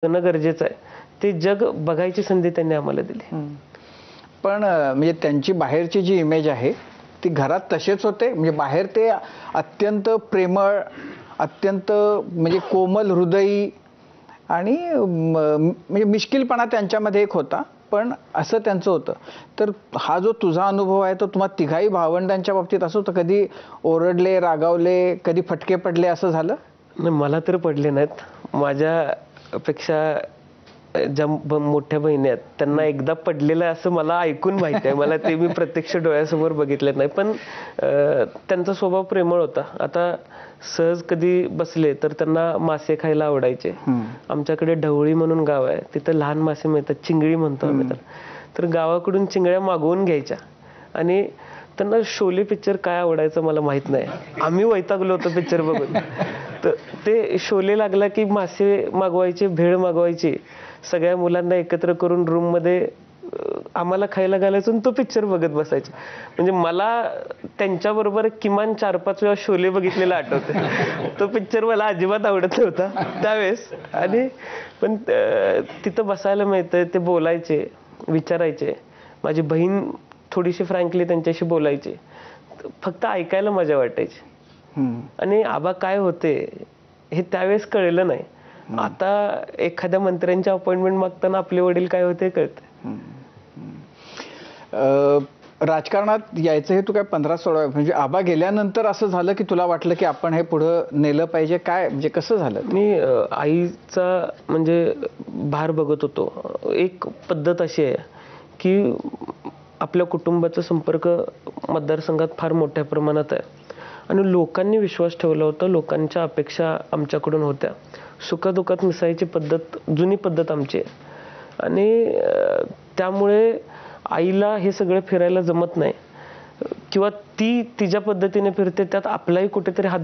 करणं गरजेचं आहे. ते जग बघायची संधी त्यांनी आम्हाला दिली. पण म्हणजे त्यांची बाहेरची जी इमेज आहे ती घरात तसेच होते, म्हणजे बाहेर ते अत्यंत प्रेमळ, अत्यंत म्हणजे कोमल हृदयी आणि म्हणजे मिश्किलपणा त्यांच्यामध्ये एक होता, पण असं त्यांचं होतं. तर हा जो तुझा अनुभव आहे तो तुम्हा तिघाही भावंडांच्या बाबतीत असं होतं, कधी ओरडले, रागावले, कधी फटके पडले असं झालं? नाही, मला तर पडले नाहीत. माझ्यापेक्षा ज्या मोठ्या बहिणी आहेत त्यांना एकदा पडलेलं आहे असं मला ऐकून माहिती आहे. मला ते मी प्रत्यक्ष डोळ्यासमोर बघितलं नाही, पण त्यांचा स्वभाव प्रेमळ होता. आता सहज कधी बसले तर त्यांना मासे खायला आवडायचे. आमच्याकडे ढवळी म्हणून गाव आहे, तिथं लहान मासे मिळतात, चिंगळी म्हणतो आम्ही. तर गावाकडून चिंगळ्या मागवून घ्यायच्या आणि त्यांना शोले पिक्चर काय आवडायचं मला माहित नाही. आम्ही वैतागलो होतो पिक्चर बघून. तर ते शोले लागला की मासे मागवायचे, भेळ मागवायची, सगळ्या मुलांना एकत्र करून रूम मध्ये आम्हाला खायला घालायचं आणि तो पिक्चर बघत बसायचे. म्हणजे मला त्यांच्याबरोबर किमान 4-5 वेळा शोले बघितलेला आठवते. तो पिक्चर मला अजिबात आवडत नव्हता त्यावेळेस. आणि पण तिथं बसायला मिळतंय, ते बोलायचे, विचारायचे. माझी बहीण थोडीशी फ्रँकली त्यांच्याशी बोलायची, फक्त ऐकायला मजा वाटायची. आणि आबा काय होते हे त्यावेळेस कळलं नाही. आता एखाद्या मंत्र्यांच्या अपॉइंटमेंट मागताना आपले वडील काय होते कळते. राजकारणात यायचं हे तू काय 15-16 म्हणजे आबा गेल्यानंतर असं झालं की तुला वाटलं की आपण हे पुढं नेलं पाहिजे, काय म्हणजे कसं झालं? मी आईचा म्हणजे भार बघत होतो. एक पद्धत अशी आहे की आपल्या कुटुंबाचा संपर्क मतदारसंघात फार मोठ्या प्रमाणात आहे आणि लोकांनी विश्वास ठेवला होता. लोकांच्या अपेक्षा आमच्याकडून होत्या. सुखादुखात मिसळायची पद्धत, जुनी पद्धत आमची आहे. आणि त्यामुळे आईला हे सगळं फिरायला जमत नाही किंवा ती तिच्या पद्धतीने फिरते, त्यात आपलाही कुठेतरी हात